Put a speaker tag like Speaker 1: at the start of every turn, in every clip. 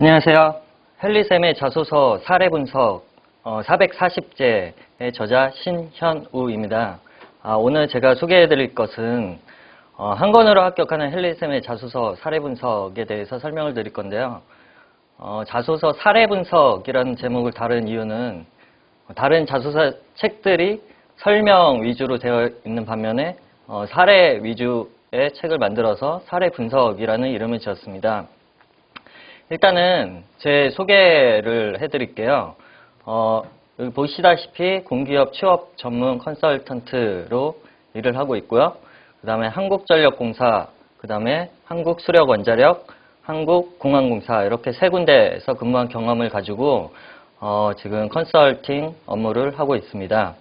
Speaker 1: 안녕하세요. 헨리쌤의 자소서 사례 분석 440제의 저자 신현우입니다. 오늘 제가 소개해드릴 것은 한 권으로 합격하는 헨리쌤의 자소서 사례 분석에 대해서 설명을 드릴 건데요. 자소서 사례 분석이라는 제목을 다룬 이유는 다른 자소서 책들이 설명 위주로 되어 있는 반면에 사례 위주의 책을 만들어서 사례 분석이라는 이름을 지었습니다. 일단은 제 소개를 해드릴게요. 여기 보시다시피 공기업 취업 전문 컨설턴트로 일을 하고 있고요. 그 다음에 한국전력공사, 그 다음에 한국수력원자력, 한국공항공사 이렇게 세 군데에서 근무한 경험을 가지고 지금 컨설팅 업무를 하고 있습니다.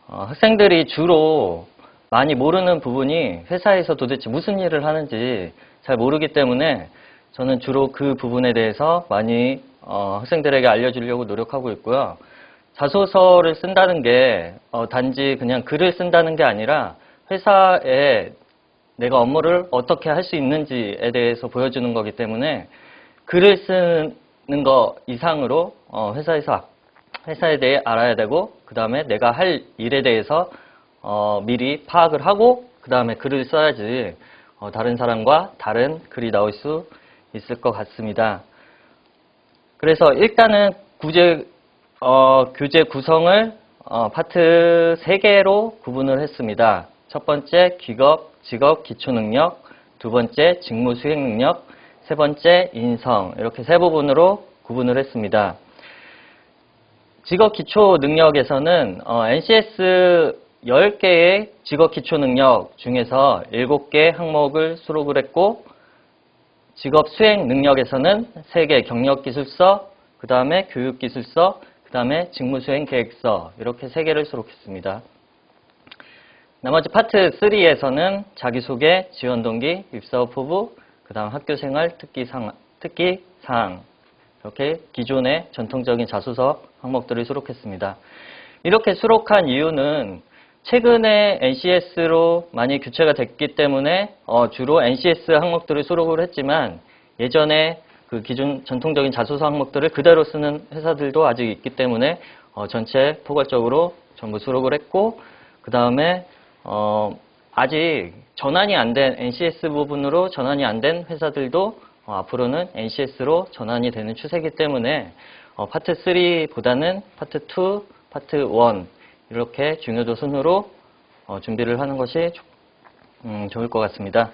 Speaker 1: 학생들이 주로 많이 모르는 부분이 회사에서 도대체 무슨 일을 하는지 잘 모르기 때문에 저는 주로 그 부분에 대해서 많이 학생들에게 알려주려고 노력하고 있고요. 자소서를 쓴다는 게 단지 그냥 글을 쓴다는 게 아니라 회사에 내가 업무를 어떻게 할 수 있는지에 대해서 보여주는 거기 때문에 글을 쓰는 거 이상으로 회사에 대해 알아야 되고 그 다음에 내가 할 일에 대해서 미리 파악을 하고 그 다음에 글을 써야지 다른 사람과 다른 글이 나올 수 있을 것 같습니다. 그래서 일단은 교재 구성을 파트 3개로 구분을 했습니다. 첫 번째 직업 기초능력, 두 번째 직무 수행 능력, 세 번째 인성 이렇게 세 부분으로 구분을 했습니다. 직업 기초 능력에서는 NCS 10개의 직업 기초 능력 중에서 7개 항목을 수록을 했고 직업 수행 능력에서는 3개 경력기술서, 그 다음에 교육기술서, 그 다음에 직무수행 계획서 이렇게 3개를 수록했습니다. 나머지 파트 3에서는 자기소개, 지원동기, 입사업 포부, 그 다음 학교생활 특기사항 이렇게 기존의 전통적인 자소서 항목들을 수록했습니다. 이렇게 수록한 이유는 최근에 NCS로 많이 교체가 됐기 때문에 주로 NCS 항목들을 수록을 했지만 예전에 그 기존 전통적인 자소서 항목들을 그대로 쓰는 회사들도 아직 있기 때문에 전체 포괄적으로 전부 수록을 했고 그 다음에 아직 전환이 안 된 NCS 부분으로 전환이 안 된 회사들도 앞으로는 NCS로 전환이 되는 추세이기 때문에 파트 3보다는 파트 2, 파트 1 이렇게 중요도 순으로 준비를 하는 것이 좋을 것 같습니다.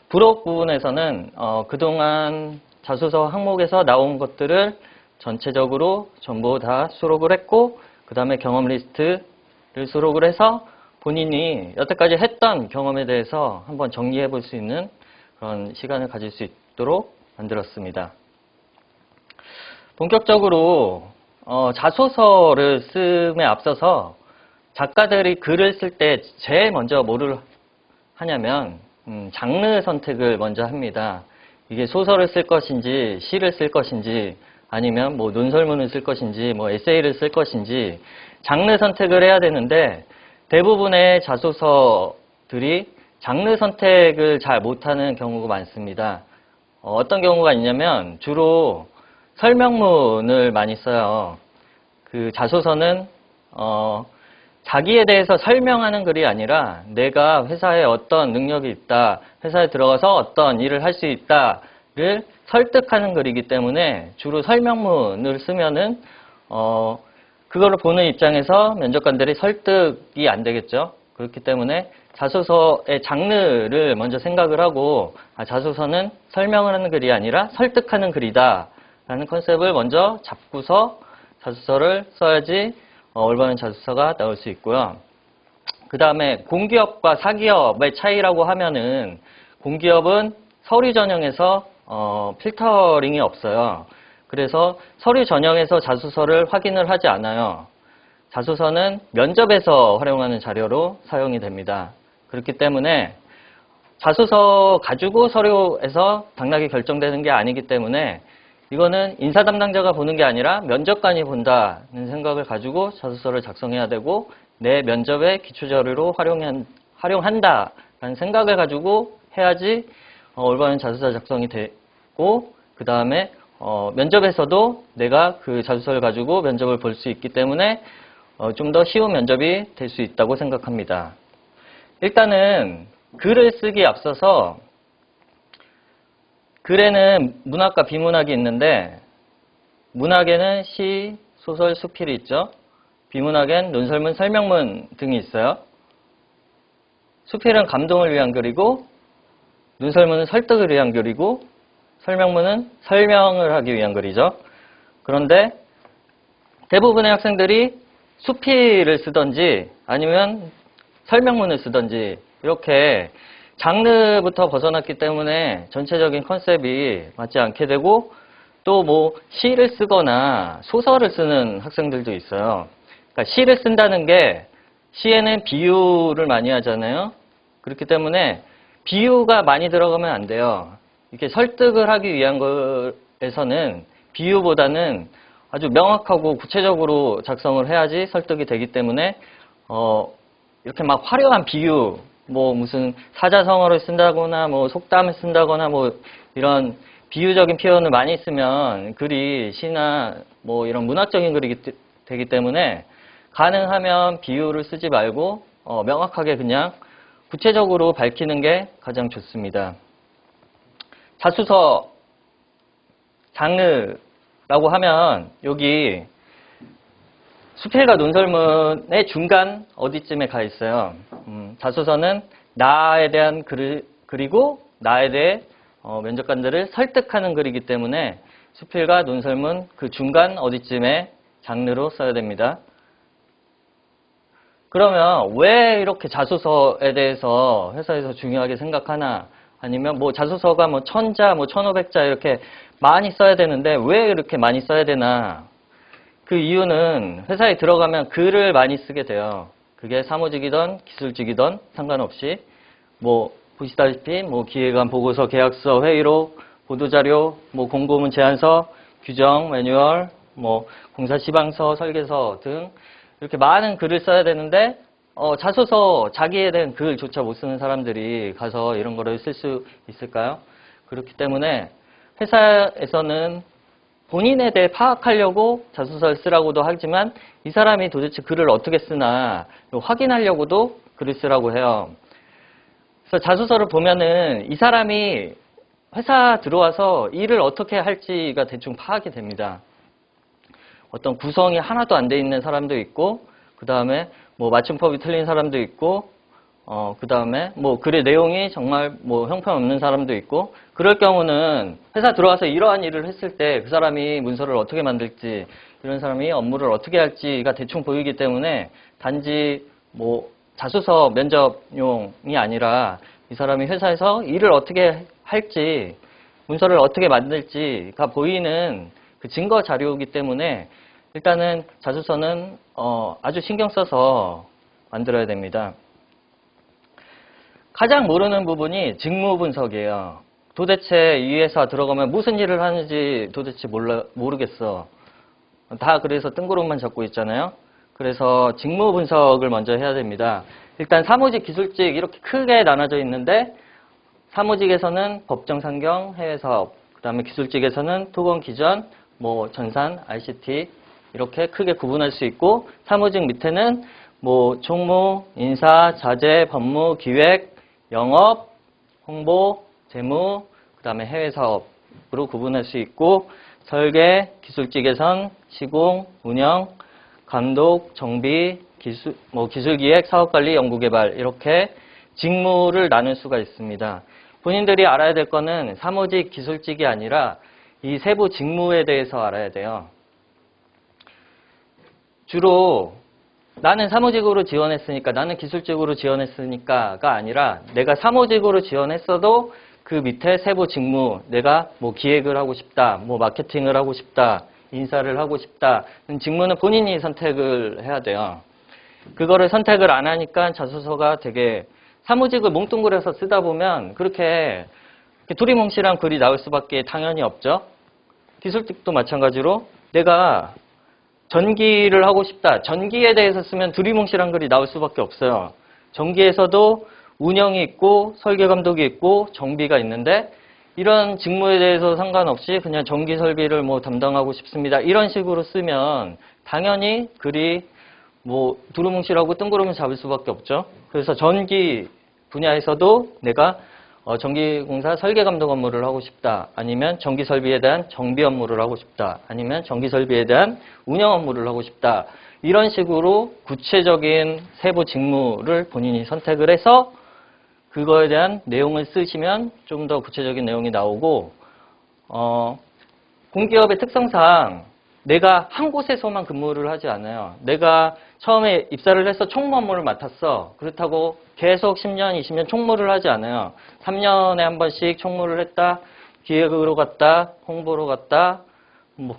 Speaker 1: 부록 부분에서는 그동안 자소서 항목에서 나온 것들을 전체적으로 전부 다 수록을 했고 그 다음에 경험 리스트를 수록을 해서 본인이 여태까지 했던 경험에 대해서 한번 정리해 볼 수 있는 그런 시간을 가질 수 있도록 만들었습니다. 본격적으로 자소서를 쓰음에 앞서서 작가들이 글을 쓸 때 제일 먼저 뭐를 하냐면 장르 선택을 먼저 합니다. 이게 소설을 쓸 것인지 시를 쓸 것인지 아니면 뭐 논설문을 쓸 것인지 뭐 에세이를 쓸 것인지 장르 선택을 해야 되는데 대부분의 자소서들이 장르 선택을 잘 못하는 경우가 많습니다. 어떤 경우가 있냐면 주로 설명문을 많이 써요. 그 자소서는 자기에 대해서 설명하는 글이 아니라 내가 회사에 어떤 능력이 있다, 회사에 들어가서 어떤 일을 할 수 있다를 설득하는 글이기 때문에 주로 설명문을 쓰면은 그거를 보는 입장에서 면접관들이 설득이 안 되겠죠. 그렇기 때문에 자소서의 장르를 먼저 생각을 하고 자소서는 설명을 하는 글이 아니라 설득하는 글이다 라는 컨셉을 먼저 잡고서 자소서를 써야지 올바른 자소서가 나올 수 있고요. 그 다음에 공기업과 사기업의 차이라고 하면은 공기업은 서류 전형에서 필터링이 없어요. 그래서 서류 전형에서 자소서를 확인을 하지 않아요. 자소서는 면접에서 활용하는 자료로 사용이 됩니다. 그렇기 때문에 자소서 가지고 서류에서 당락이 결정되는 게 아니기 때문에 이거는 인사 담당자가 보는 게 아니라 면접관이 본다는 생각을 가지고 자소서를 작성해야 되고 내 면접의 기초자료로 활용한다라는 생각을 가지고 해야지 올바른 자소서 작성이 있고, 그 다음에 면접에서도 내가 그 자소서를 가지고 면접을 볼 수 있기 때문에 좀 더 쉬운 면접이 될 수 있다고 생각합니다. 일단은 글을 쓰기에 앞서서 글에는 문학과 비문학이 있는데 문학에는 시, 소설, 수필이 있죠. 비문학엔 논설문, 설명문 등이 있어요. 수필은 감동을 위한 글이고 논설문은 설득을 위한 글이고 설명문은 설명을 하기 위한 글이죠. 그런데 대부분의 학생들이 수필을 쓰든지 아니면 설명문을 쓰든지 이렇게 장르부터 벗어났기 때문에 전체적인 컨셉이 맞지 않게 되고 또 뭐 시를 쓰거나 소설을 쓰는 학생들도 있어요. 그러니까 시를 쓴다는 게 시에는 비유를 많이 하잖아요. 그렇기 때문에 비유가 많이 들어가면 안 돼요. 이렇게 설득을 하기 위한 거에서는 비유보다는 아주 명확하고 구체적으로 작성을 해야지 설득이 되기 때문에 이렇게 막 화려한 비유, 뭐 무슨 사자성어를 쓴다거나 뭐 속담을 쓴다거나 뭐 이런 비유적인 표현을 많이 쓰면 글이 시나 뭐 이런 문학적인 글이 되기 때문에 가능하면 비유를 쓰지 말고 명확하게 그냥 구체적으로 밝히는 게 가장 좋습니다. 자소서 장르라고 하면 여기 수필과 논설문의 중간 어디쯤에 가 있어요. 자소서는 나에 대한 글이고 나에 대해 면접관들을 설득하는 글이기 때문에 수필과 논설문 그 중간 어디쯤에 장르로 써야 됩니다. 그러면 왜 이렇게 자소서에 대해서 회사에서 중요하게 생각하나? 아니면 뭐 자소서가 뭐 1000자, 뭐 1500자 이렇게 많이 써야 되는데 왜 이렇게 많이 써야 되나? 그 이유는 회사에 들어가면 글을 많이 쓰게 돼요. 그게 사무직이든 기술직이든 상관없이 뭐 보시다시피 뭐 기획안, 보고서, 계약서, 회의록, 보도자료, 뭐 공고문 제안서, 규정, 매뉴얼, 뭐 공사 시방서, 설계서 등 이렇게 많은 글을 써야 되는데 자소서 자기에 대한 글조차 못 쓰는 사람들이 가서 이런 거를 쓸 수 있을까요? 그렇기 때문에 회사에서는 본인에 대해 파악하려고 자소서를 쓰라고도 하지만 이 사람이 도대체 글을 어떻게 쓰나 확인하려고도 글을 쓰라고 해요. 그래서 자소서를 보면은 이 사람이 회사 들어와서 일을 어떻게 할지가 대충 파악이 됩니다. 어떤 구성이 하나도 안 돼 있는 사람도 있고, 그 다음에 뭐 맞춤법이 틀린 사람도 있고, 그 다음에 뭐 글의 내용이 정말 뭐 형편없는 사람도 있고, 그럴 경우는 회사 들어와서 이러한 일을 했을 때 그 사람이 문서를 어떻게 만들지, 이런 사람이 업무를 어떻게 할지가 대충 보이기 때문에 단지 뭐 자소서 면접용이 아니라 이 사람이 회사에서 일을 어떻게 할지, 문서를 어떻게 만들지가 보이는 그 증거 자료이기 때문에 일단은 자소서는 아주 신경 써서 만들어야 됩니다. 가장 모르는 부분이 직무 분석이에요. 도대체 이 회사 들어가면 무슨 일을 하는지 도대체 모르겠어. 다 그래서 뜬구름만 잡고 있잖아요. 그래서 직무 분석을 먼저 해야 됩니다. 일단 사무직, 기술직 이렇게 크게 나눠져 있는데 사무직에서는 법정, 상경, 해외 사업, 그 다음에 기술직에서는 토건, 기전, 뭐 전산, ICT 이렇게 크게 구분할 수 있고 사무직 밑에는 뭐 총무, 인사, 자재, 법무, 기획, 영업, 홍보, 재무, 그 다음에 해외 사업으로 구분할 수 있고 설계, 기술직에선 시공, 운영, 감독, 정비, 기술기획, 사업관리, 연구개발 이렇게 직무를 나눌 수가 있습니다. 본인들이 알아야 될 거는 사무직, 기술직이 아니라 이 세부 직무에 대해서 알아야 돼요. 주로 나는 사무직으로 지원했으니까, 나는 기술직으로 지원했으니까가 아니라 내가 사무직으로 지원했어도 그 밑에 세부 직무, 내가 뭐 기획을 하고 싶다, 뭐 마케팅을 하고 싶다, 인사를 하고 싶다, 직무는 본인이 선택을 해야 돼요. 그거를 선택을 안 하니까 자소서가 되게 사무직을 뭉뚱그려서 쓰다 보면 그렇게 두리뭉실한 글이 나올 수밖에 당연히 없죠. 기술직도 마찬가지로 내가 전기를 하고 싶다. 전기에 대해서 쓰면 두리뭉실한 글이 나올 수밖에 없어요. 전기에서도 운영이 있고 설계 감독이 있고 정비가 있는데 이런 직무에 대해서 상관없이 그냥 전기 설비를 뭐 담당하고 싶습니다. 이런 식으로 쓰면 당연히 글이 뭐 두루뭉실하고 뜬구름을 잡을 수밖에 없죠. 그래서 전기 분야에서도 내가 전기공사 설계감독 업무를 하고 싶다. 아니면 전기 설비에 대한 정비 업무를 하고 싶다. 아니면 전기 설비에 대한 운영 업무를 하고 싶다. 이런 식으로 구체적인 세부 직무를 본인이 선택을 해서 그거에 대한 내용을 쓰시면 좀 더 구체적인 내용이 나오고 공기업의 특성상 내가 한 곳에서만 근무를 하지 않아요. 내가 처음에 입사를 해서 총무 업무를 맡았어. 그렇다고 계속 10년, 20년 총무를 하지 않아요. 3년에 한 번씩 총무를 했다. 기획으로 갔다. 홍보로 갔다. 뭐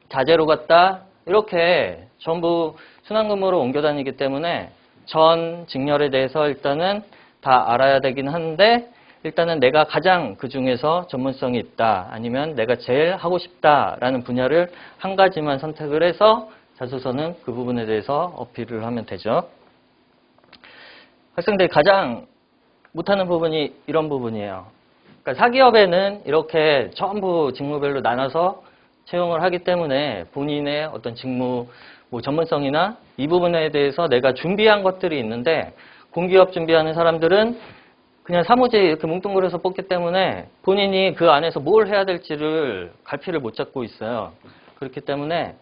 Speaker 1: 자재로 갔다. 이렇게 전부 순환근무로 옮겨 다니기 때문에 전 직렬에 대해서 일단은 다 알아야 되긴 하는데 일단은 내가 가장 그 중에서 전문성이 있다. 아니면 내가 제일 하고 싶다라는 분야를 한 가지만 선택을 해서 자소서는 그 부분에 대해서 어필을 하면 되죠. 학생들이 가장 못하는 부분이 이런 부분이에요. 그러니까 사기업에는 이렇게 전부 직무별로 나눠서 채용을 하기 때문에 본인의 어떤 직무 뭐 전문성이나 이 부분에 대해서 내가 준비한 것들이 있는데 공기업 준비하는 사람들은 그냥 사무직 이렇게 뭉뚱그려서 뽑기 때문에 본인이 그 안에서 뭘 해야 될지를 갈피를 못 잡고 있어요. 그렇기 때문에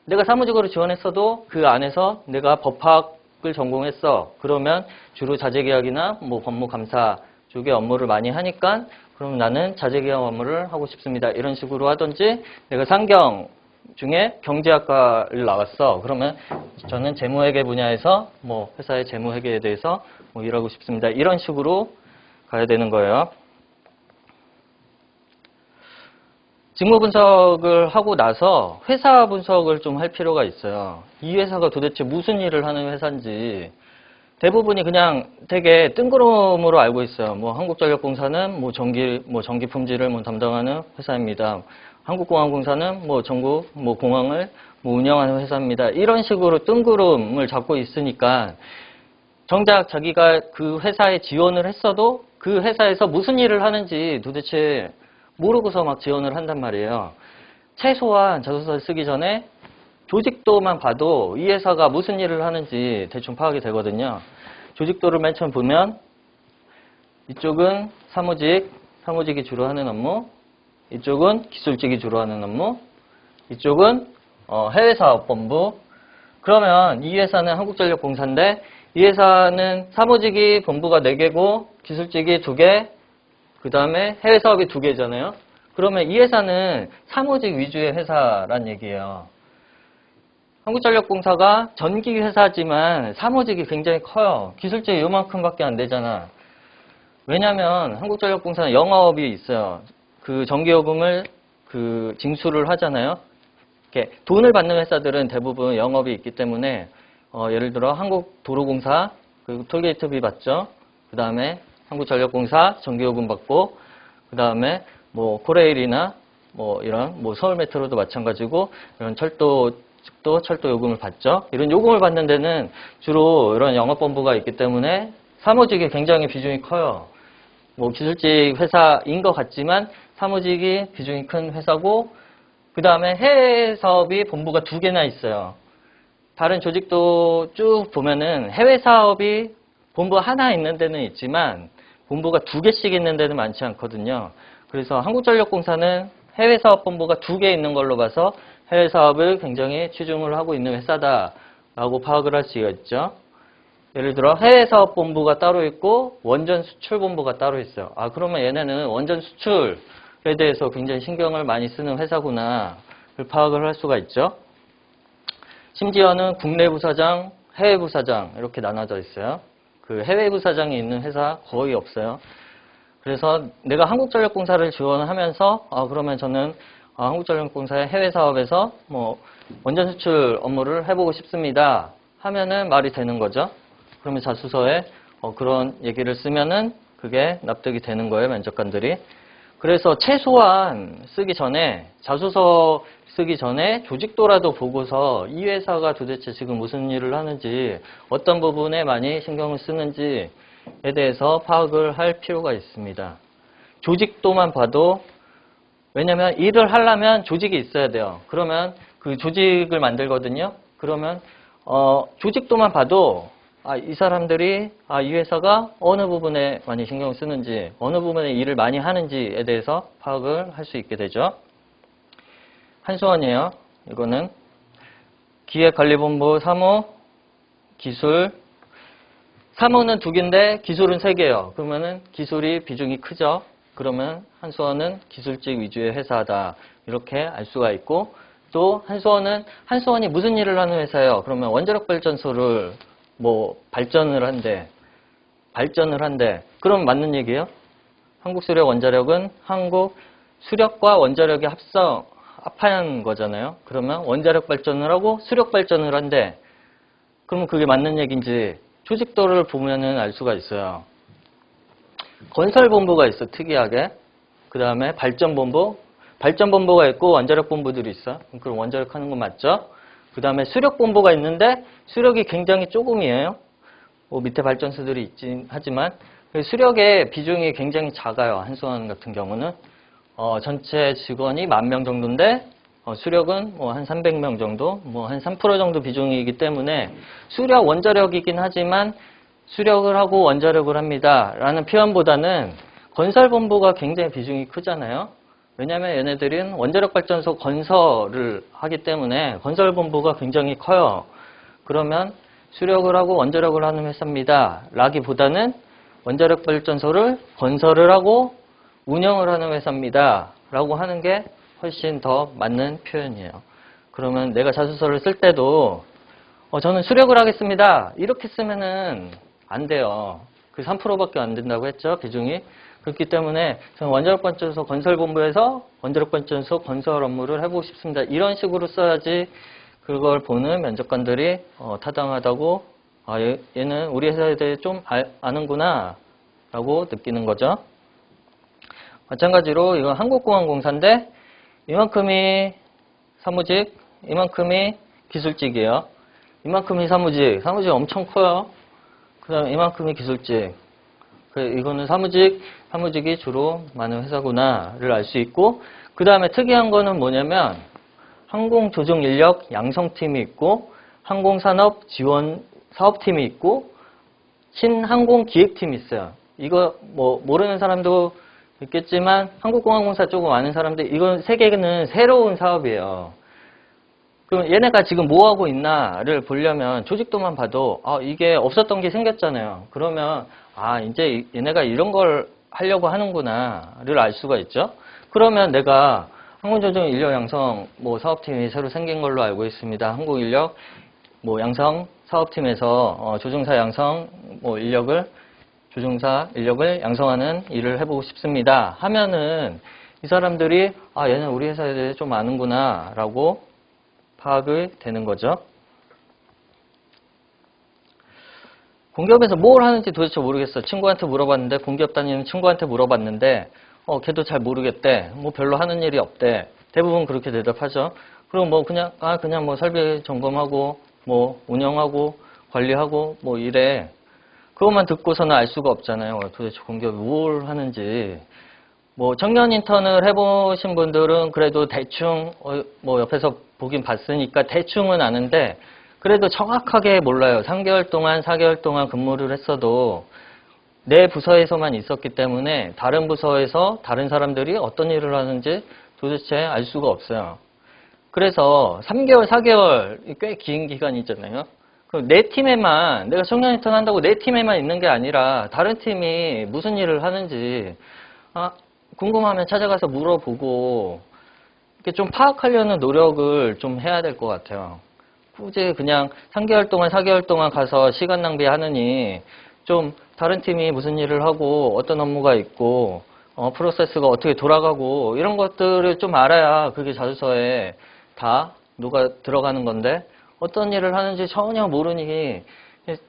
Speaker 1: 내가 사무직으로 지원했어도 그 안에서 내가 법학을 전공했어. 그러면 주로 자재계약이나 뭐 법무감사 쪽의 업무를 많이 하니까 그럼 나는 자재계약 업무를 하고 싶습니다. 이런 식으로 하든지 내가 상경 중에 경제학과를 나왔어. 그러면 저는 재무회계 분야에서 뭐 회사의 재무회계에 대해서 뭐 일하고 싶습니다. 이런 식으로 가야 되는 거예요. 직무 분석을 하고 나서 회사 분석을 좀 할 필요가 있어요. 이 회사가 도대체 무슨 일을 하는 회사인지 대부분이 그냥 되게 뜬구름으로 알고 있어요. 뭐 한국전력공사는 뭐 전기 품질을 뭐 담당하는 회사입니다. 한국공항공사는 뭐 전국 뭐 공항을 뭐 운영하는 회사입니다. 이런 식으로 뜬구름을 잡고 있으니까 정작 자기가 그 회사에 지원을 했어도 그 회사에서 무슨 일을 하는지 도대체 모르고서 막 지원을 한단 말이에요. 최소한 자소서를 쓰기 전에 조직도만 봐도 이 회사가 무슨 일을 하는지 대충 파악이 되거든요. 조직도를 맨 처음 보면 이쪽은 사무직이 주로 하는 업무, 이쪽은 기술직이 주로 하는 업무, 이쪽은 해외사업본부. 그러면 이 회사는 한국전력공사인데 이 회사는 사무직이 본부가 4개고 기술직이 2개, 그 다음에 해외사업이 2개잖아요. 그러면 이 회사는 사무직 위주의 회사란 얘기예요. 한국전력공사가 전기회사지만 사무직이 굉장히 커요. 기술직이 요만큼밖에 안 되잖아. 왜냐하면 한국전력공사는 영업이 있어요. 그 전기요금을 그 징수를 하잖아요. 이렇게 돈을 받는 회사들은 대부분 영업이 있기 때문에 예를 들어 한국도로공사 그리고 톨게이트비 받죠. 그 다음에 한국전력공사 전기요금 받고 그 다음에 뭐 코레일이나 뭐 이런 뭐 서울메트로도 마찬가지고 이런 철도직도 철도 요금을 받죠. 이런 요금을 받는 데는 주로 이런 영업본부가 있기 때문에 사무직이 굉장히 비중이 커요. 뭐 기술직 회사인 것 같지만 사무직이 비중이 큰 회사고 그 다음에 해외 사업이 본부가 2개나 있어요. 다른 조직도 쭉 보면은 해외 사업이 본부 하나 있는 데는 있지만 본부가 2개씩 있는 데는 많지 않거든요. 그래서 한국전력공사는 해외 사업 본부가 2개 있는 걸로 봐서 해외 사업을 굉장히 치중을 하고 있는 회사다라고 파악을 할 수가 있죠. 예를 들어 해외 사업 본부가 따로 있고 원전 수출 본부가 따로 있어요. 아 그러면 얘네는 원전 수출에 대해서 굉장히 신경을 많이 쓰는 회사구나를 파악을 할 수가 있죠. 심지어는 국내 부사장, 해외 부사장 이렇게 나눠져 있어요. 그 해외 부사장이 있는 회사 거의 없어요. 그래서 내가 한국전력공사를 지원을 하면서 그러면 저는 한국전력공사의 해외 사업에서 뭐 원전 수출 업무를 해보고 싶습니다. 하면은 말이 되는 거죠. 그러면 자소서에 그런 얘기를 쓰면은 그게 납득이 되는 거예요, 면접관들이. 그래서 최소한 쓰기 전에 자소서 쓰기 전에 조직도라도 보고서 이 회사가 도대체 지금 무슨 일을 하는지 어떤 부분에 많이 신경을 쓰는지에 대해서 파악을 할 필요가 있습니다. 조직도만 봐도, 왜냐면 일을 하려면 조직이 있어야 돼요. 그러면 그 조직을 만들거든요. 그러면 조직도만 봐도 이 사람들이 이 회사가 어느 부분에 많이 신경을 쓰는지, 어느 부분에 일을 많이 하는지에 대해서 파악을 할 수 있게 되죠. 한수원이에요. 이거는 기획관리본부, 사무, 기술. 사무는 2개인데 기술은 3개예요. 그러면은 기술이 비중이 크죠. 그러면 한수원은 기술직 위주의 회사다. 이렇게 알 수가 있고, 또 한수원이 무슨 일을 하는 회사예요? 그러면 원자력 발전소를 발전을 한대. 그럼 맞는 얘기예요? 한국수력 원자력은 한국 수력과 원자력이 합한 거잖아요. 그러면 원자력 발전을 하고 수력 발전을 한대. 그러면 그게 맞는 얘기인지 조직도를 보면은 알 수가 있어요. 건설본부가 있어, 특이하게. 그 다음에 발전본부가 있고 원자력본부들이 있어. 그럼 원자력 하는 거 맞죠? 그 다음에 수력본부가 있는데 수력이 굉장히 조금이에요. 밑에 발전소들이 있긴 하지만 수력의 비중이 굉장히 작아요. 한수원 같은 경우는 전체 직원이 10,000명 정도인데 수력은 한 300명 정도, 한 3% 정도 비중이기 때문에 수력 원자력이긴 하지만 수력을 하고 원자력을 합니다 라는 표현보다는 건설본부가 굉장히 비중이 크잖아요. 왜냐하면 얘네들은 원자력 발전소 건설을 하기 때문에 건설본부가 굉장히 커요. 그러면 수력을 하고 원자력을 하는 회사입니다 라기보다는 원자력 발전소를 건설을 하고 운영을 하는 회사입니다 라고 하는 게 훨씬 더 맞는 표현이에요. 그러면 내가 자소서를 쓸 때도 저는 수력을 하겠습니다 이렇게 쓰면은 안 돼요. 그 3%밖에 안 된다고 했죠, 비중이. 그렇기 때문에 저는 원자력발전소 건설본부에서 원자력발전소 건설 업무를 해보고 싶습니다. 이런 식으로 써야지 그걸 보는 면접관들이 타당하다고, 얘는 우리 회사에 대해 좀 아는구나 라고 느끼는 거죠. 마찬가지로 이건 한국공항공사인데 이만큼이 사무직, 이만큼이 기술직이에요. 이만큼이 사무직 엄청 커요. 그 다음에 이만큼이 기술직. 이거는 사무직이 주로 많은 회사구나를 알 수 있고, 그 다음에 특이한 거는 뭐냐면 항공조종인력 양성팀이 있고 항공산업 지원 사업팀이 있고 신항공기획팀이 있어요. 이거 모르는 사람도 있겠지만 한국공항공사 조금 아는 사람들, 이건 3개는 새로운 사업이에요. 그럼 얘네가 지금 뭐 하고 있나를 보려면 조직도만 봐도 이게 없었던 게 생겼잖아요. 그러면 이제 얘네가 이런 걸 하려고 하는구나를 알 수가 있죠. 그러면 내가 항공조종 인력 양성 사업팀이 새로 생긴 걸로 알고 있습니다. 항공인력 양성 사업팀에서 조종사 양성 조종사 인력을 양성하는 일을 해보고 싶습니다 하면은 이 사람들이 얘는 우리 회사에 대해 좀 아는구나 라고 파악이 되는 거죠. 공기업에서 뭘 하는지 도대체 모르겠어. 친구한테 물어봤는데, 공기업 다니는 친구한테 물어봤는데 걔도 잘 모르겠대. 별로 하는 일이 없대. 대부분 그렇게 대답하죠. 그럼 그냥 설비 점검하고 운영하고 관리하고 이래. 그것만 듣고서는 알 수가 없잖아요. 도대체 공기업이 뭘 하는지. 청년 인턴을 해보신 분들은 그래도 대충 옆에서 보긴 봤으니까 대충은 아는데 그래도 정확하게 몰라요. 3개월 동안 4개월 동안 근무를 했어도 내 부서에서만 있었기 때문에 다른 부서에서 다른 사람들이 어떤 일을 하는지 도대체 알 수가 없어요. 그래서 3개월, 4개월 꽤 긴 기간이잖아요. 내 팀에만, 내가 청년 인턴 한다고 내 팀에만 있는 게 아니라 다른 팀이 무슨 일을 하는지 궁금하면 찾아가서 물어보고 이렇게 좀 파악하려는 노력을 좀 해야 될 것 같아요. 굳이 그냥 3개월 동안 4개월 동안 가서 시간 낭비하느니 좀 다른 팀이 무슨 일을 하고 어떤 업무가 있고 프로세스가 어떻게 돌아가고 이런 것들을 좀 알아야 그게 자소서에 다 녹아 들어가는 건데 어떤 일을 하는지 전혀 모르니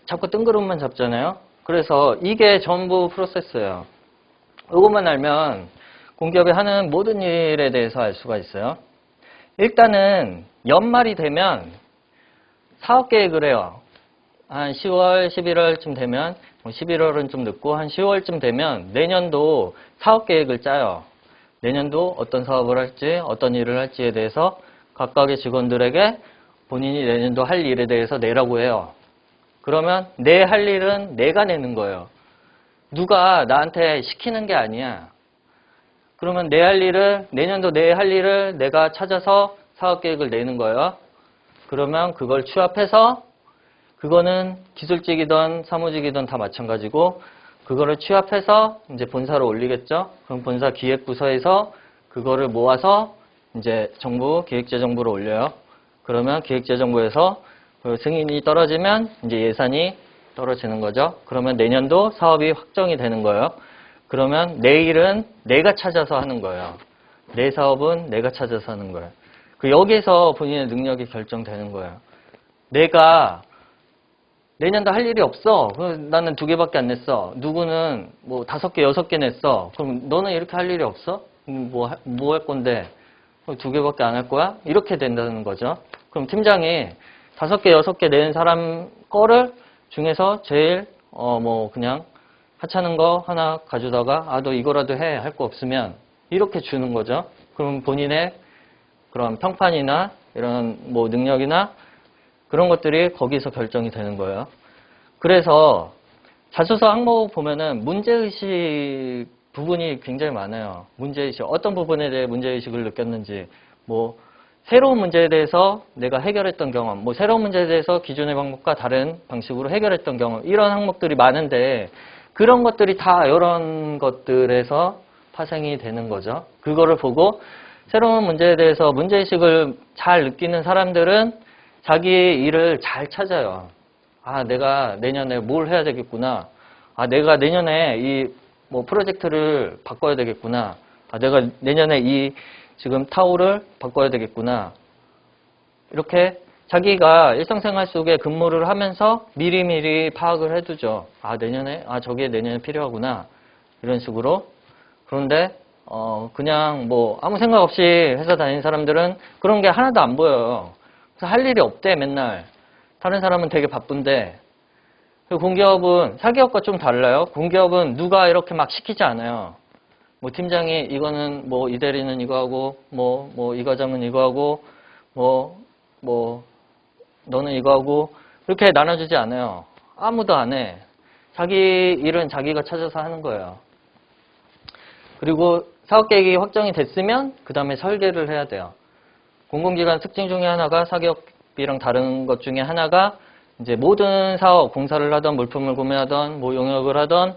Speaker 1: 자꾸 뜬구름만 잡잖아요. 그래서 이게 전부 프로세스예요. 이것만 알면 공기업이 하는 모든 일에 대해서 알 수가 있어요. 일단은 연말이 되면 사업 계획을 해요. 한 10월, 11월쯤 되면, 11월은 좀 늦고 한 10월쯤 되면 내년도 사업 계획을 짜요. 내년도 어떤 사업을 할지, 어떤 일을 할지에 대해서 각각의 직원들에게 본인이 내년도 할 일에 대해서 내라고 해요. 그러면 내 할 일은 내가 내는 거예요. 누가 나한테 시키는 게 아니야. 그러면 내 할 일을, 내년도 내 할 일을 내가 찾아서 사업 계획을 내는 거예요. 그러면 그걸 취합해서 그거는 기술직이든 사무직이든 다 마찬가지고 그거를 취합해서 이제 본사로 올리겠죠. 그럼 본사 기획부서에서 그거를 모아서 이제 정부 기획재정부로 올려요. 그러면 기획재정부에서 그 승인이 떨어지면 이제 예산이 떨어지는 거죠. 그러면 내년도 사업이 확정이 되는 거예요. 그러면 내 일은 내가 찾아서 하는 거예요. 내 사업은 내가 찾아서 하는 거예요. 그 여기에서 본인의 능력이 결정되는 거예요. 내가 내년도 할 일이 없어. 나는 2개밖에 안 냈어. 누구는 뭐 5개, 6개 냈어. 그럼 너는 이렇게 할 일이 없어? 뭐 할 건데? 2개밖에 안 할 거야? 이렇게 된다는 거죠. 그럼 팀장이 5개, 6개 낸 사람 거를 중에서 제일 뭐 그냥 하찮은 거 하나 가져다가 너 이거라도 해. 할 거 없으면 이렇게 주는 거죠. 그럼 본인의 그런 평판이나 이런 뭐 능력이나 그런 것들이 거기서 결정이 되는 거예요. 그래서 자소서 항목 보면은 문제의식 부분이 굉장히 많아요. 문제의식, 어떤 부분에 대해 문제의식을 느꼈는지, 뭐 새로운 문제에 대해서 내가 해결했던 경험, 뭐 새로운 문제에 대해서 기존의 방법과 다른 방식으로 해결했던 경험, 이런 항목들이 많은데 그런 것들이 다 이런 것들에서 파생이 되는 거죠. 그거를 보고 새로운 문제에 대해서 문제의식을 잘 느끼는 사람들은 자기의 일을 잘 찾아요. 내가 내년에 뭘 해야 되겠구나. 내가 내년에 이 뭐 프로젝트를 바꿔야 되겠구나. 내가 내년에 이 지금 타올을 바꿔야 되겠구나. 이렇게 자기가 일상생활 속에 근무를 하면서 미리미리 파악을 해두죠. 내년에, 저게 내년에 필요하구나. 이런 식으로. 그런데, 그냥 뭐 아무 생각 없이 회사 다니는 사람들은 그런 게 하나도 안 보여요. 그래서 할 일이 없대, 맨날. 다른 사람은 되게 바쁜데. 공기업은, 사기업과 좀 달라요. 공기업은 누가 이렇게 막 시키지 않아요. 뭐 팀장이 이거는 뭐 이 대리는 이거 하고, 뭐 이 과장은 이거 하고, 너는 이거 하고, 이렇게 나눠주지 않아요. 아무도 안 해. 자기 일은 자기가 찾아서 하는 거예요. 그리고 사업계획이 확정이 됐으면 그 다음에 설계를 해야 돼요. 공공기관 특징 중에 하나가 사기업이랑 다른 것 중에 하나가 이제 모든 사업, 공사를 하던 물품을 구매하던 뭐 용역을 하던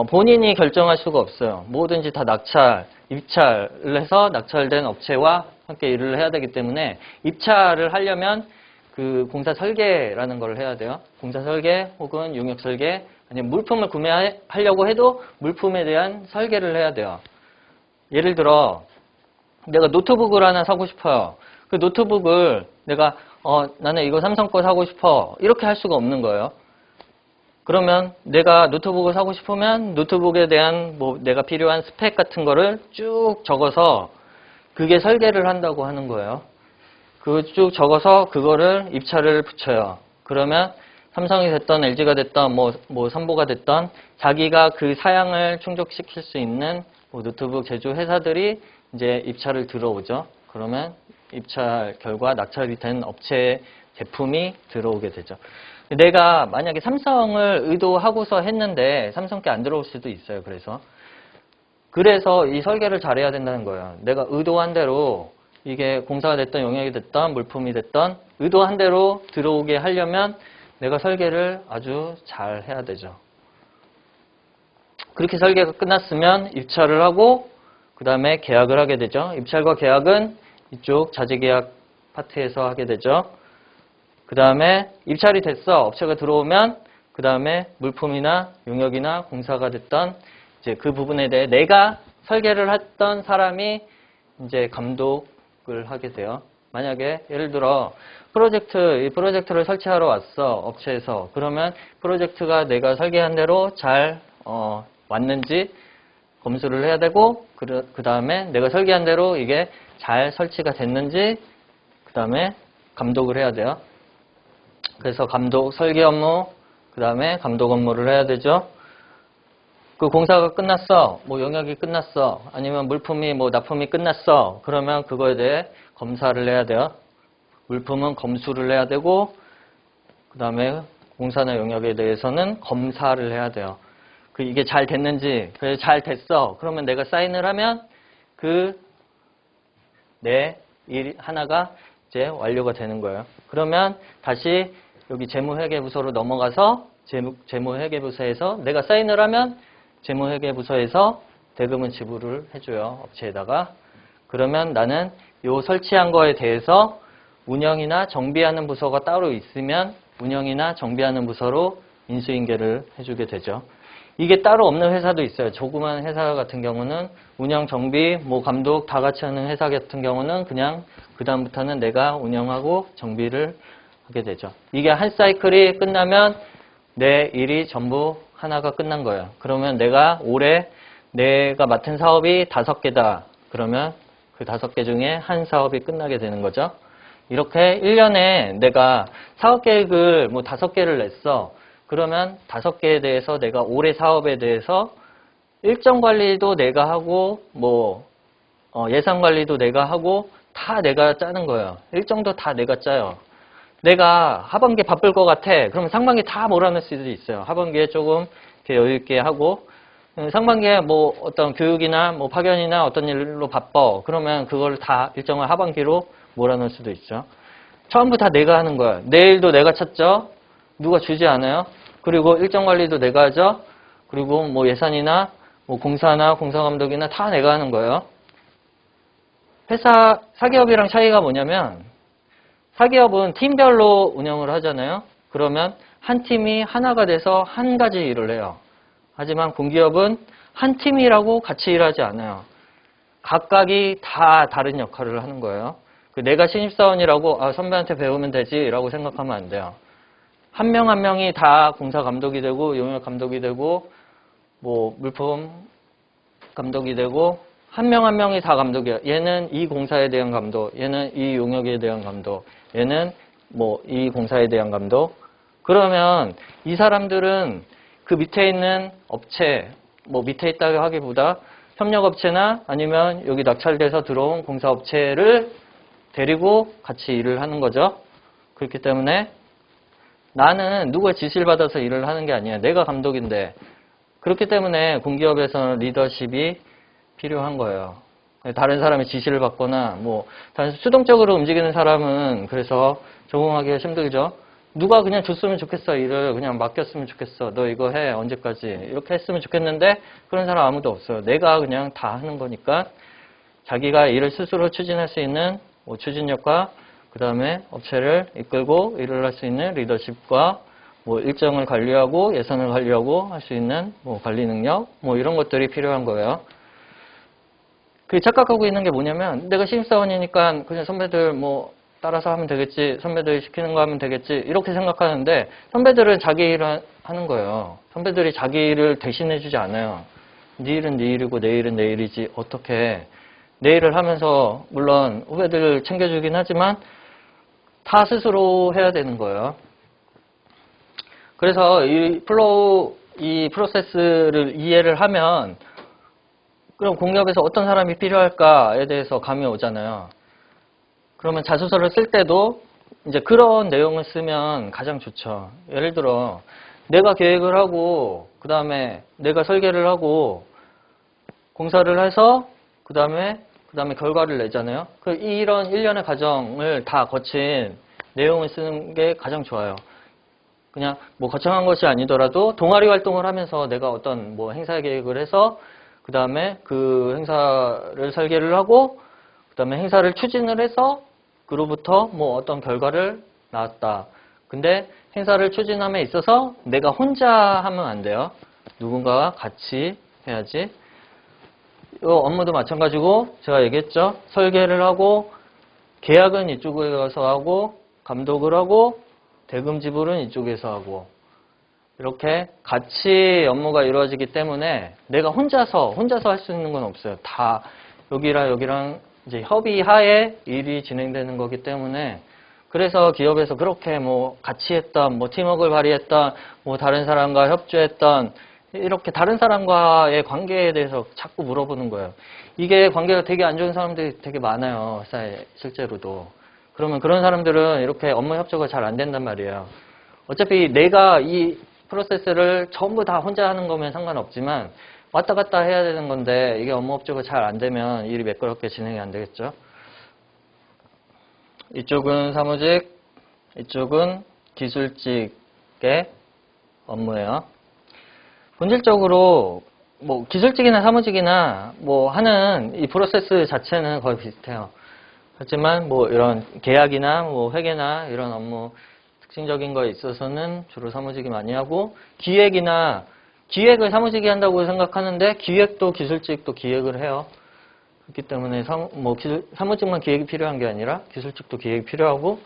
Speaker 1: 본인이 결정할 수가 없어요. 뭐든지 다 낙찰, 입찰을 해서 낙찰된 업체와 함께 일을 해야 되기 때문에 입찰을 하려면 그 공사 설계라는 걸 해야 돼요. 공사 설계 혹은 용역 설계 아니면 물품을 구매하려고 해도 물품에 대한 설계를 해야 돼요. 예를 들어 내가 노트북을 하나 사고 싶어요. 그 노트북을 내가 나는 이거 삼성 거 사고 싶어. 이렇게 할 수가 없는 거예요. 그러면 내가 노트북을 사고 싶으면 노트북에 대한 뭐 내가 필요한 스펙 같은 거를 쭉 적어서 그게 설계를 한다고 하는 거예요. 그거 쭉 적어서 그거를 입찰을 붙여요. 그러면 삼성이 됐던 LG가 됐던 뭐 삼보가 됐던 자기가 그 사양을 충족시킬 수 있는 뭐 노트북 제조 회사들이 이제 입찰을 들어오죠. 그러면 입찰 결과 낙찰이 된 업체의 제품이 들어오게 되죠. 내가 만약에 삼성을 의도하고서 했는데 삼성께 안 들어올 수도 있어요. 그래서 이 설계를 잘해야 된다는 거예요. 내가 의도한 대로 이게 공사가 됐던 용역이 됐던 물품이 됐던 의도한 대로 들어오게 하려면 내가 설계를 아주 잘 해야 되죠. 그렇게 설계가 끝났으면 입찰을 하고 그 다음에 계약을 하게 되죠. 입찰과 계약은 이쪽 자재계약 파트에서 하게 되죠. 그 다음에 입찰이 됐어. 업체가 들어오면 그 다음에 물품이나 용역이나 공사가 됐던 이제 그 부분에 대해 내가 설계를 했던 사람이 이제 감독을 하게 돼요. 만약에 예를 들어 이 프로젝트를 설치하러 왔어. 업체에서. 그러면 프로젝트가 내가 설계한 대로 잘 왔는지 검수를 해야 되고 그 다음에 내가 설계한 대로 이게 잘 설치가 됐는지 그 다음에 감독을 해야 돼요. 그래서 감독, 설계 업무, 그 다음에 감독 업무를 해야 되죠. 그 공사가 끝났어. 뭐 용역이 끝났어. 아니면 물품이 뭐 납품이 끝났어. 그러면 그거에 대해 검사를 해야 돼요. 물품은 검수를 해야 되고 그 다음에 공사나 용역에 대해서는 검사를 해야 돼요. 그 이게 잘 됐는지, 그래 잘 됐어. 그러면 내가 사인을 하면 그 내 일 하나가 이제 완료가 되는 거예요. 그러면 다시 여기 재무회계부서로 넘어가서 재무회계부서에서 내가 사인을 하면 재무회계부서에서 대금은 지불을 해줘요. 업체에다가. 그러면 나는 요 설치한 거에 대해서 운영이나 정비하는 부서가 따로 있으면 운영이나 정비하는 부서로 인수인계를 해주게 되죠. 이게 따로 없는 회사도 있어요. 조그만 회사 같은 경우는 운영, 정비, 뭐 감독 다 같이 하는 회사 같은 경우는 그냥 그 다음부터는 내가 운영하고 정비를 하게 되죠. 이게 한 사이클이 끝나면 내 일이 전부 하나가 끝난 거예요. 그러면 내가 올해 내가 맡은 사업이 5개다. 그러면 그 5개 중에 한 사업이 끝나게 되는 거죠. 이렇게 1년에 내가 사업 계획을 뭐 5개를 냈어. 그러면 5개에 대해서 내가 올해 사업에 대해서 일정 관리도 내가 하고 뭐 예산 관리도 내가 하고 다 내가 짜는 거예요. 일정도 다 내가 짜요. 내가 하반기 바쁠 것 같아. 그러면 상반기 다 몰아낼 수도 있어요. 하반기에 조금 이렇게 여유 있게 하고 상반기에 뭐 어떤 교육이나 뭐 파견이나 어떤 일로 바빠. 그러면 그걸 다 일정을 하반기로 몰아넣을 수도 있죠. 처음부터 다 내가 하는 거야. 내일도 내가 찾죠. 누가 주지 않아요. 그리고 일정 관리도 내가 하죠. 그리고 뭐 예산이나 뭐 공사나 공사감독이나 다 내가 하는 거예요. 회사 사기업이랑 차이가 뭐냐면 사기업은 팀별로 운영을 하잖아요. 그러면 한 팀이 하나가 돼서 한 가지 일을 해요. 하지만 공기업은 한 팀이라고 같이 일하지 않아요. 각각이 다 다른 역할을 하는 거예요. 내가 신입사원이라고 선배한테 배우면 되지 라고 생각하면 안 돼요. 한 명 한 명이 다 공사 감독이 되고 용역 감독이 되고 뭐 물품 감독이 되고 한 명 한 명이 다 감독이에요. 얘는 이 공사에 대한 감독, 얘는 이 용역에 대한 감독, 얘는 뭐 이 공사에 대한 감독. 그러면 이 사람들은 그 밑에 있는 업체, 뭐 밑에 있다고 하기보다 협력업체나 아니면 여기 낙찰돼서 들어온 공사업체를 데리고 같이 일을 하는 거죠. 그렇기 때문에 나는 누구의 지시를 받아서 일을 하는 게 아니야. 내가 감독인데. 그렇기 때문에 공기업에서는 리더십이 필요한 거예요. 다른 사람의 지시를 받거나 뭐 단순 수동적으로 움직이는 사람은 그래서 적응하기가 힘들죠. 누가 그냥 줬으면 좋겠어. 일을 그냥 맡겼으면 좋겠어. 너 이거 해. 언제까지. 이렇게 했으면 좋겠는데 그런 사람 아무도 없어요. 내가 그냥 다 하는 거니까 자기가 일을 스스로 추진할 수 있는 뭐 추진력과 그 다음에 업체를 이끌고 일을 할 수 있는 리더십과 뭐 일정을 관리하고 예산을 관리하고 할 수 있는 뭐 관리 능력 뭐 이런 것들이 필요한 거예요. 그 착각하고 있는 게 뭐냐면 내가 신입사원이니까 그냥 선배들 뭐 따라서 하면 되겠지, 선배들이 시키는 거 하면 되겠지 이렇게 생각하는데 선배들은 자기 일을 하는 거예요. 선배들이 자기 일을 대신해 주지 않아요. 네 일은 네 일이고 내 일은 내 일이지 어떻게 내 일을 하면서 물론 후배들 챙겨주긴 하지만 다 스스로 해야 되는 거예요. 그래서 이 프로세스를 이해를 하면 그럼 공기업에서 어떤 사람이 필요할까에 대해서 감이 오잖아요. 그러면 자소서를 쓸 때도 이제 그런 내용을 쓰면 가장 좋죠. 예를 들어 내가 계획을 하고 그 다음에 내가 설계를 하고 공사를 해서 그 다음에 결과를 내잖아요. 이런 일련의 과정을 다 거친 내용을 쓰는 게 가장 좋아요. 그냥 뭐 거창한 것이 아니더라도 동아리 활동을 하면서 내가 어떤 뭐 행사 계획을 해서 그 다음에 그 행사를 설계를 하고 그 다음에 행사를 추진을 해서 그로부터 뭐 어떤 결과를 낳았다. 근데 행사를 추진함에 있어서 내가 혼자 하면 안 돼요. 누군가와 같이 해야지. 이 업무도 마찬가지고 제가 얘기했죠. 설계를 하고 계약은 이쪽에서 하고 감독을 하고 대금 지불은 이쪽에서 하고 이렇게 같이 업무가 이루어지기 때문에 내가 혼자서 할 수 있는 건 없어요. 다 여기랑 이제 협의하에 일이 진행되는 거기 때문에 그래서 기업에서 그렇게 뭐 같이 했던, 뭐 팀워크를 발휘했던, 뭐 다른 사람과 협조했던, 이렇게 다른 사람과의 관계에 대해서 자꾸 물어보는 거예요. 이게 관계가 되게 안 좋은 사람들이 되게 많아요. 회사에 실제로도. 그러면 그런 사람들은 이렇게 업무 협조가 잘 안 된단 말이에요. 어차피 내가 이 프로세스를 전부 다 혼자 하는 거면 상관없지만 왔다 갔다 해야 되는 건데 이게 업무 협조가 잘 안 되면 일이 매끄럽게 진행이 안 되겠죠. 이쪽은 사무직, 이쪽은 기술직의 업무예요. 본질적으로 뭐 기술직이나 사무직이나 뭐 하는 이 프로세스 자체는 거의 비슷해요. 하지만 뭐 이런 계약이나 뭐 회계나 이런 업무 특징적인 거에 있어서는 주로 사무직이 많이 하고, 기획을 사무직이 한다고 생각하는데 기획도 기술직도 기획을 해요. 그렇기 때문에 사무직만 기획이 필요한 게 아니라 기술직도 기획이 필요하고,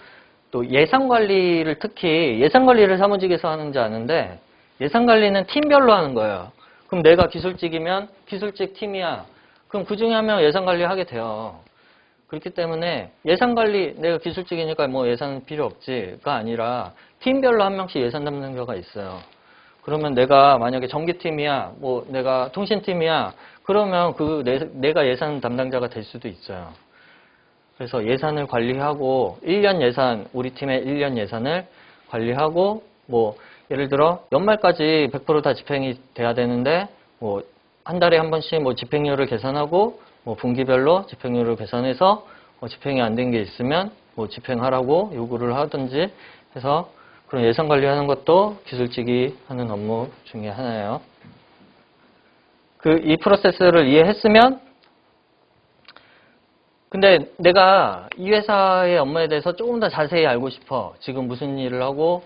Speaker 1: 또 예산관리를, 특히 예산관리를 사무직에서 하는지 아는데 예산관리는 팀별로 하는 거예요. 그럼 내가 기술직이면 기술직 팀이야. 그럼 그 중에 한 명 예산관리 하게 돼요. 그렇기 때문에 예산관리, 내가 기술직이니까 뭐 예산 필요 없지가 아니라 팀별로 한 명씩 예산 담당자가 있어요. 그러면 내가 만약에 전기팀이야, 뭐 내가 통신팀이야, 그러면 내가 예산 담당자가 될 수도 있어요. 그래서 예산을 관리하고 1년 예산, 우리 팀의 1년 예산을 관리하고, 뭐 예를 들어 연말까지 100% 다 집행이 돼야 되는데 뭐 한 달에 한 번씩 뭐 집행률을 계산하고, 뭐 분기별로 집행률을 계산해서 집행이 안 된 게 있으면 뭐 집행하라고 요구를 하든지 해서 그런 예산 관리하는 것도 기술직이 하는 업무 중에 하나예요. 이 프로세스를 이해했으면, 근데 내가 이 회사의 업무에 대해서 조금 더 자세히 알고 싶어. 지금 무슨 일을 하고,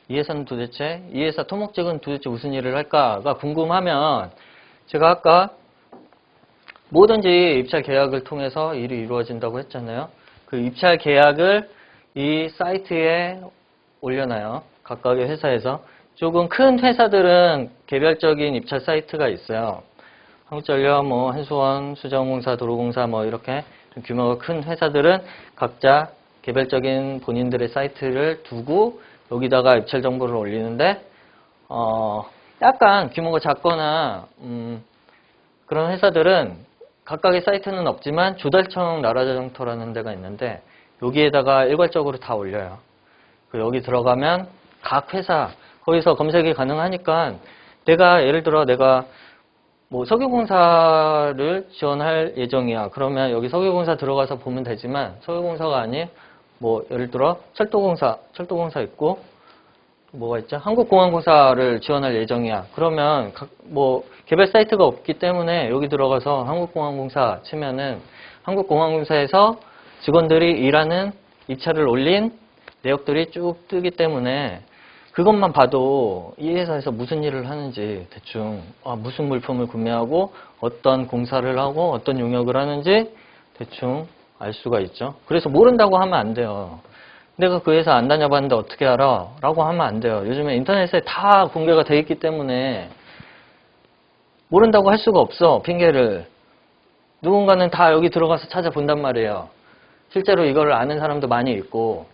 Speaker 1: 이 회사는 도대체, 이 회사 토목직은 도대체 무슨 일을 할까가 궁금하면, 제가 아까 뭐든지 입찰 계약을 통해서 일이 이루어진다고 했잖아요. 그 입찰 계약을 이 사이트에 올려놔요. 각각의 회사에서. 조금 큰 회사들은 개별적인 입찰 사이트가 있어요. 한국전력, 뭐 한수원, 수자원공사, 도로공사 뭐 이렇게 좀 규모가 큰 회사들은 각자 개별적인 본인들의 사이트를 두고 여기다가 입찰 정보를 올리는데, 약간 규모가 작거나 그런 회사들은 각각의 사이트는 없지만 조달청 나라자동터라는 데가 있는데 여기에다가 일괄적으로 다 올려요. 여기 들어가면 각 회사 거기서 검색이 가능하니까, 예를 들어 내가 뭐 석유공사를 지원할 예정이야. 그러면 여기 석유공사 들어가서 보면 되지만 석유공사가 아닌 뭐 예를 들어 철도공사 있고, 뭐가 있죠? 한국공항공사를 지원할 예정이야. 그러면 뭐 개별 사이트가 없기 때문에 여기 들어가서 한국공항공사 치면은 한국공항공사에서 직원들이 일하는 입찰을 올린 내역들이 쭉 뜨기 때문에 그것만 봐도 이 회사에서 무슨 일을 하는지 대충 무슨 물품을 구매하고 어떤 공사를 하고 어떤 용역을 하는지 대충 알 수가 있죠. 그래서 모른다고 하면 안 돼요. 내가 그 회사 안 다녀봤는데 어떻게 알아? 라고 하면 안 돼요. 요즘에 인터넷에 다 공개가 돼 있기 때문에 모른다고 할 수가 없어. 핑계를. 누군가는 다 여기 들어가서 찾아본단 말이에요. 실제로 이걸 아는 사람도 많이 있고.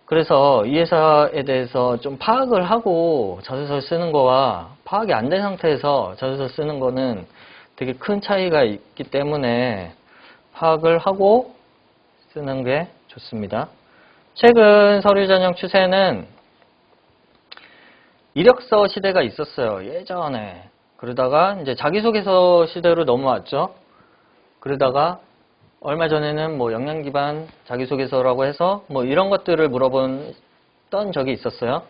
Speaker 1: 그래서 이 회사에 대해서 좀 파악을 하고 자소서 쓰는 거와 파악이 안 된 상태에서 자소서 쓰는 거는 되게 큰 차이가 있기 때문에 파악을 하고 쓰는 게 좋습니다. 최근 서류 전형 추세는 이력서 시대가 있었어요. 예전에. 그러다가 이제 자기소개서 시대로 넘어왔죠. 그러다가 얼마 전에는 뭐 역량 기반 자기소개서라고 해서 뭐 이런 것들을 물어봤던 적이 있었어요.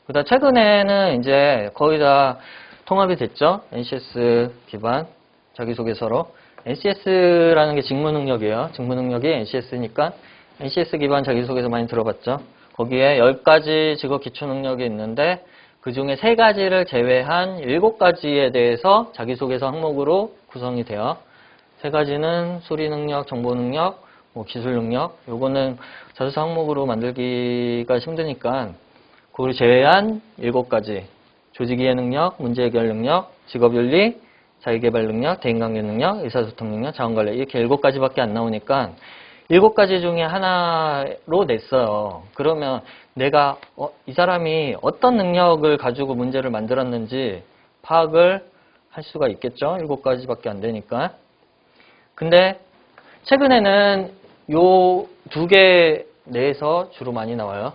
Speaker 1: 그러다 최근에는 이제 거의 다 통합이 됐죠. NCS 기반 자기소개서로. NCS라는 게 직무 능력이에요. 직무 능력이 NCS니까 NCS 기반 자기소개서 많이 들어봤죠. 거기에 10가지 직업 기초 능력이 있는데 그 중에 3가지를 제외한 7가지에 대해서 자기소개서 항목으로 구성이 돼요. 3가지는 수리 능력, 정보 능력, 뭐 기술 능력. 요거는 자소서 항목으로 만들기가 힘드니까 그걸 제외한 7가지. 조직 이해 능력, 문제 해결 능력, 직업 윤리, 자기개발 능력, 대인관계 능력, 의사소통 능력, 자원관리 이렇게 7가지밖에 안 나오니까 7가지 중에 하나로 냈어요. 그러면 내가 이 사람이 어떤 능력을 가지고 문제를 만들었는지 파악을 할 수가 있겠죠. 7가지밖에 안 되니까. 근데 최근에는 요 2개 내에서 주로 많이 나와요.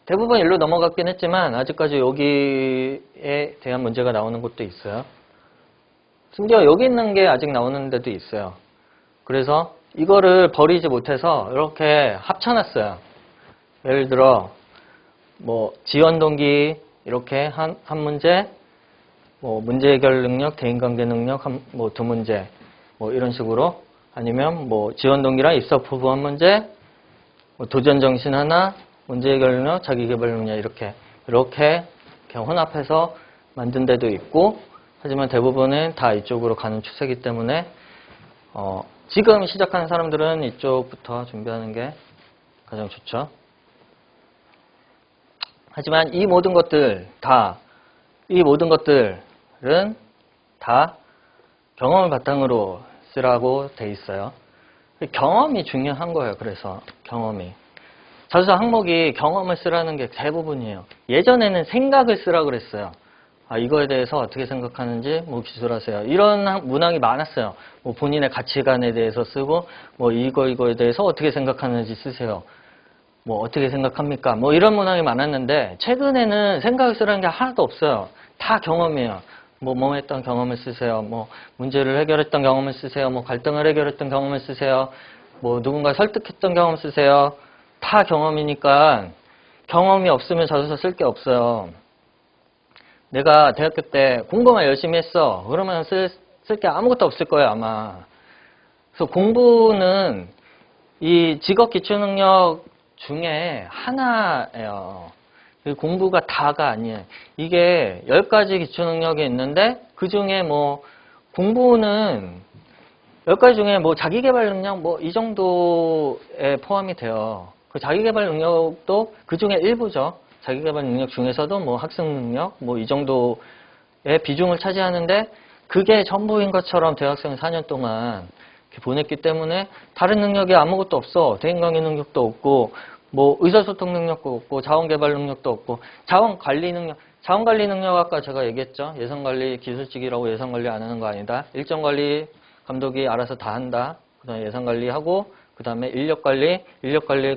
Speaker 1: 대부분 일로 넘어갔긴 했지만 아직까지 여기에 대한 문제가 나오는 곳도 있어요. 심지어 여기 있는 게 아직 나오는 데도 있어요. 그래서 이거를 버리지 못해서 이렇게 합쳐놨어요. 예를 들어 뭐 지원 동기 이렇게 한 문제, 뭐 문제 해결 능력, 대인관계 능력 뭐 2문제, 뭐 이런 식으로 아니면 뭐 지원 동기랑 입사 포부 한 문제, 뭐 도전 정신 하나, 문제 해결 능력, 자기 개발 능력 이렇게 혼합해서 만든 데도 있고 하지만 대부분은 다 이쪽으로 가는 추세이기 때문에 지금 시작하는 사람들은 이쪽부터 준비하는 게 가장 좋죠. 하지만 이 모든 것들은 다 경험을 바탕으로 쓰라고 돼 있어요. 경험이 중요한 거예요. 그래서 경험이. 자소서 항목이 경험을 쓰라는 게 대부분이에요. 예전에는 생각을 쓰라고 그랬어요. 이거에 대해서 어떻게 생각하는지 뭐 기술하세요. 이런 문항이 많았어요. 뭐 본인의 가치관에 대해서 쓰고 뭐 이거에 대해서 어떻게 생각하는지 쓰세요. 뭐 어떻게 생각합니까? 뭐 이런 문항이 많았는데 최근에는 생각을 쓰라는 게 하나도 없어요. 다 경험이에요. 뭐 했던 경험을 쓰세요. 뭐 문제를 해결했던 경험을 쓰세요. 뭐 갈등을 해결했던 경험을 쓰세요. 뭐 누군가 설득했던 경험 쓰세요. 다 경험이니까 경험이 없으면 자소서 쓸 게 없어요. 내가 대학교 때 공부만 열심히 했어. 그러면 쓸 게 아무것도 없을 거예요, 아마. 그래서 공부는 이 직업 기초 능력 중에 하나예요. 공부가 다가 아니에요. 이게 10가지 기초 능력이 있는데 그 중에 뭐 공부는 10가지 중에 뭐 자기개발 능력 뭐 이 정도에 포함이 돼요. 그 자기개발 능력도 그 중에 일부죠. 자기개발 능력 중에서도 뭐 학습 능력 뭐 이 정도의 비중을 차지하는데 그게 전부인 것처럼 대학생 4년 동안 이렇게 보냈기 때문에 다른 능력이 아무것도 없어. 대인관계 능력도 없고 뭐 의사소통 능력도 없고 자원개발 능력도 없고 자원관리 능력 아까 제가 얘기했죠. 예산관리 기술직이라고 예산관리 안 하는 거 아니다. 일정관리 감독이 알아서 다 한다. 그 다음에 예산관리하고 그 다음에 인력관리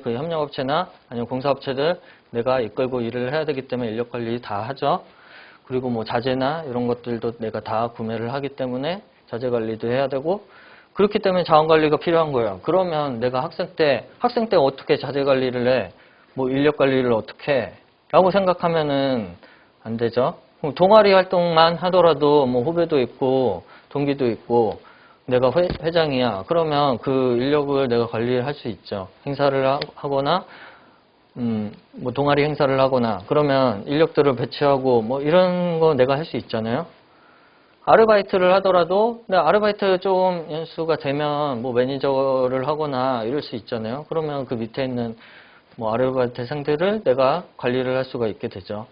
Speaker 1: 그 협력업체나 아니면 공사업체들 내가 이끌고 일을 해야 되기 때문에 인력관리 다 하죠. 그리고 뭐 자재나 이런 것들도 내가 다 구매를 하기 때문에 자재관리도 해야 되고 그렇기 때문에 자원관리가 필요한 거예요. 그러면 내가 학생 때 어떻게 자재관리를 해? 뭐 인력관리를 어떻게 해? 라고 생각하면은 안 되죠. 동아리 활동만 하더라도 뭐 후배도 있고 동기도 있고 내가 회장이야. 그러면 그 인력을 내가 관리할 수 있죠. 행사를 하거나 뭐 동아리 행사를 하거나 그러면 인력들을 배치하고 뭐 이런 거 내가 할 수 있잖아요. 아르바이트를 하더라도 아르바이트 좀 연수가 되면 뭐 매니저를 하거나 이럴 수 있잖아요. 그러면 그 밑에 있는 뭐 아르바이트생들을 내가 관리를 할 수가 있게 되죠.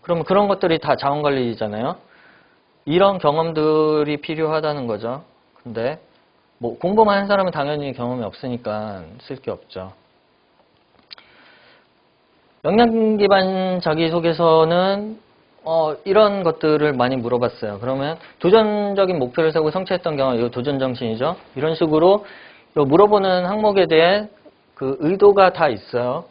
Speaker 1: 그러면 그런 것들이 다 자원관리잖아요. 이런 경험들이 필요하다는 거죠. 근데 뭐 공부만 한 사람은 당연히 경험이 없으니까 쓸 게 없죠. 역량 기반 자기소개서는 이런 것들을 많이 물어봤어요. 그러면 도전적인 목표를 세우고 성취했던 경험, 이거 도전 정신이죠. 이런 식으로 물어보는 항목에 대해 그 의도가 다 있어요.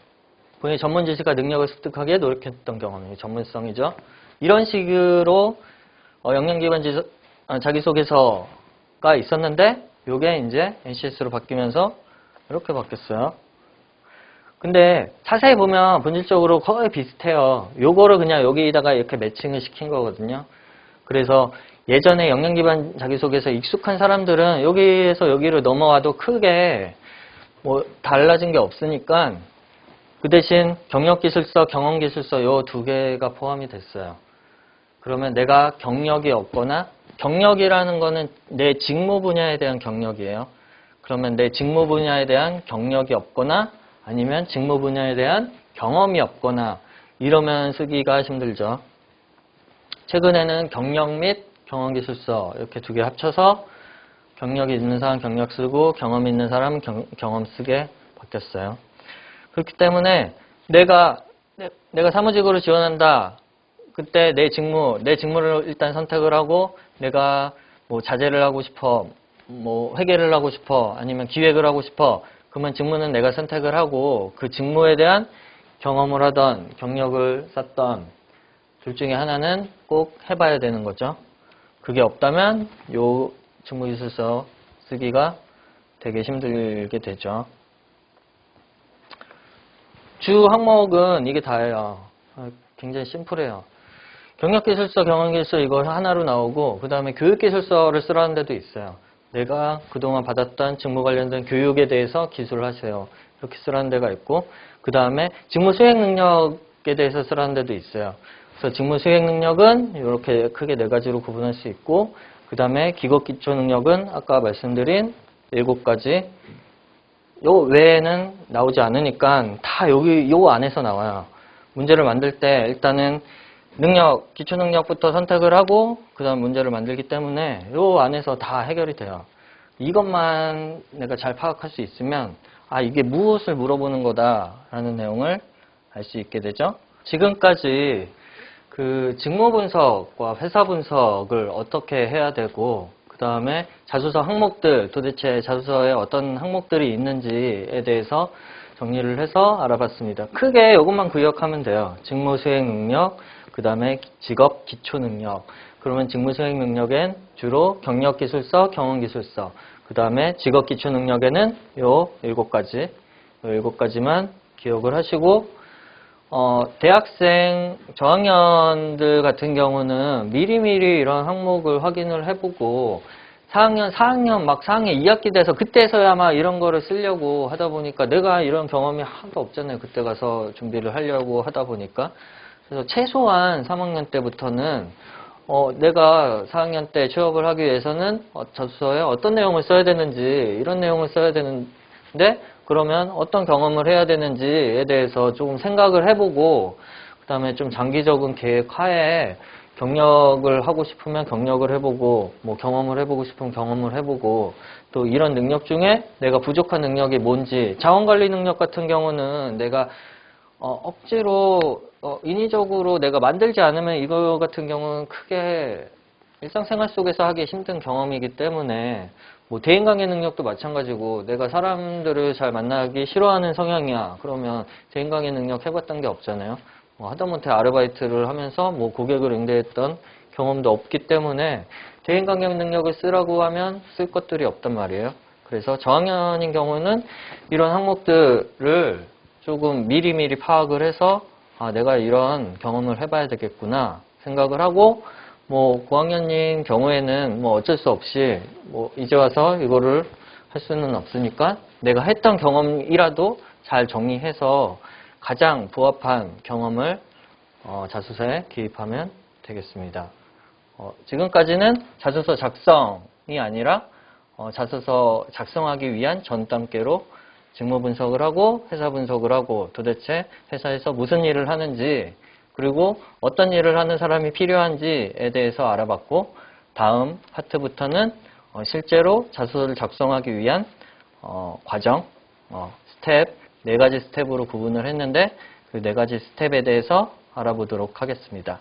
Speaker 1: 본인의 전문 지식과 능력을 습득하기에 노력했던 경험이 전문성이죠. 이런 식으로 역량 기반 자기소개서가 있었는데 이게 이제 NCS로 바뀌면서 이렇게 바뀌었어요. 근데 자세히 보면 본질적으로 거의 비슷해요. 요거를 그냥 여기다가 이렇게 매칭을 시킨 거거든요. 그래서 예전에 역량 기반 자기소개서 익숙한 사람들은 여기에서 여기로 넘어와도 크게 뭐 달라진 게 없으니까 그 대신 경력기술서, 경험기술서 요 2개가 포함이 됐어요. 그러면 내가 경력이 없거나 경력이라는 거는 내 직무 분야에 대한 경력이에요. 그러면 내 직무 분야에 대한 경력이 없거나 아니면 직무 분야에 대한 경험이 없거나 이러면 쓰기가 힘들죠. 최근에는 경력 및 경험기술서 이렇게 2개 합쳐서 경력이 있는 사람 경력 쓰고 경험이 있는 사람 경험 쓰게 바뀌었어요. 그렇기 때문에 내가 사무직으로 지원한다. 그때 내 직무를 일단 선택을 하고 내가 뭐 자제를 하고 싶어, 뭐 회계를 하고 싶어, 아니면 기획을 하고 싶어. 그러면 직무는 내가 선택을 하고 그 직무에 대한 경험을 하던 경력을 쌓던 둘 중에 하나는 꼭 해봐야 되는 거죠. 그게 없다면 요 직무기술서 쓰기가 되게 힘들게 되죠. 주 항목은 이게 다예요. 굉장히 심플해요. 경력기술서, 경험기술서 이거 하나로 나오고 그 다음에 교육기술서를 쓰라는 데도 있어요. 내가 그동안 받았던 직무 관련된 교육에 대해서 기술을 하세요. 이렇게 쓰라는 데가 있고 그 다음에 직무 수행 능력에 대해서 쓰라는 데도 있어요. 그래서 직무 수행 능력은 이렇게 크게 네 가지로 구분할 수 있고 그 다음에 기급 기초 능력은 아까 말씀드린 7가지 요 외에는 나오지 않으니까 다 여기 요 안에서 나와요. 문제를 만들 때 일단은 능력, 기초 능력부터 선택을 하고 그 다음 문제를 만들기 때문에 요 안에서 다 해결이 돼요. 이것만 내가 잘 파악할 수 있으면 아 이게 무엇을 물어보는 거다라는 내용을 알 수 있게 되죠. 지금까지 그 직무 분석과 회사 분석을 어떻게 해야 되고 그 다음에 자소서 항목들 도대체 자소서에 어떤 항목들이 있는지에 대해서 정리를 해서 알아봤습니다. 크게 이것만 기억하면 돼요. 직무 수행 능력, 그 다음에 직업 기초 능력. 그러면 직무 수행 능력엔 주로 경력 기술서, 경험 기술서. 그 다음에 직업 기초 능력에는 요 7가지만 기억을 하시고 대학생 저학년들 같은 경우는 미리미리 이런 항목을 확인을 해보고 4학년 막 4학년 2학기 돼서 그때서야 막 이런 거를 쓰려고 하다 보니까 내가 이런 경험이 하나도 없잖아요. 그때 가서 준비를 하려고 하다 보니까. 그래서 최소한 3학년 때부터는 내가 4학년 때 취업을 하기 위해서는 자소서에 어떤 내용을 써야 되는지 이런 내용을 써야 되는데 그러면 어떤 경험을 해야 되는지에 대해서 조금 생각을 해보고 그 다음에 좀 장기적인 계획 하에 경력을 하고 싶으면 경력을 해보고 뭐 경험을 해보고 싶으면 경험을 해보고 또 이런 능력 중에 내가 부족한 능력이 뭔지 자원관리 능력 같은 경우는 내가 억지로 인위적으로 내가 만들지 않으면 이거 같은 경우는 크게 일상생활 속에서 하기 힘든 경험이기 때문에 뭐 대인관계 능력도 마찬가지고 내가 사람들을 잘 만나기 싫어하는 성향이야. 그러면 대인관계 능력 해봤던 게 없잖아요. 하다못해 아르바이트를 하면서 뭐 고객을 응대했던 경험도 없기 때문에 대인관계 능력을 쓰라고 하면 쓸 것들이 없단 말이에요. 그래서 저학년인 경우는 이런 항목들을 조금 미리미리 파악을 해서 내가 이런 경험을 해봐야 되겠구나 생각을 하고 뭐 고학년인 경우에는 뭐 어쩔 수 없이 뭐 이제 와서 이거를 할 수는 없으니까 내가 했던 경험이라도 잘 정리해서 가장 부합한 경험을 자소서에 기입하면 되겠습니다. 지금까지는 자소서 작성이 아니라 자소서 작성하기 위한 전 단계로 직무 분석을 하고 회사 분석을 하고 도대체 회사에서 무슨 일을 하는지 그리고 어떤 일을 하는 사람이 필요한지에 대해서 알아봤고 다음 파트부터는 실제로 자소서를 작성하기 위한 과정, 스텝, 4가지 스텝으로 구분을 했는데 그 4가지 스텝에 대해서 알아보도록 하겠습니다.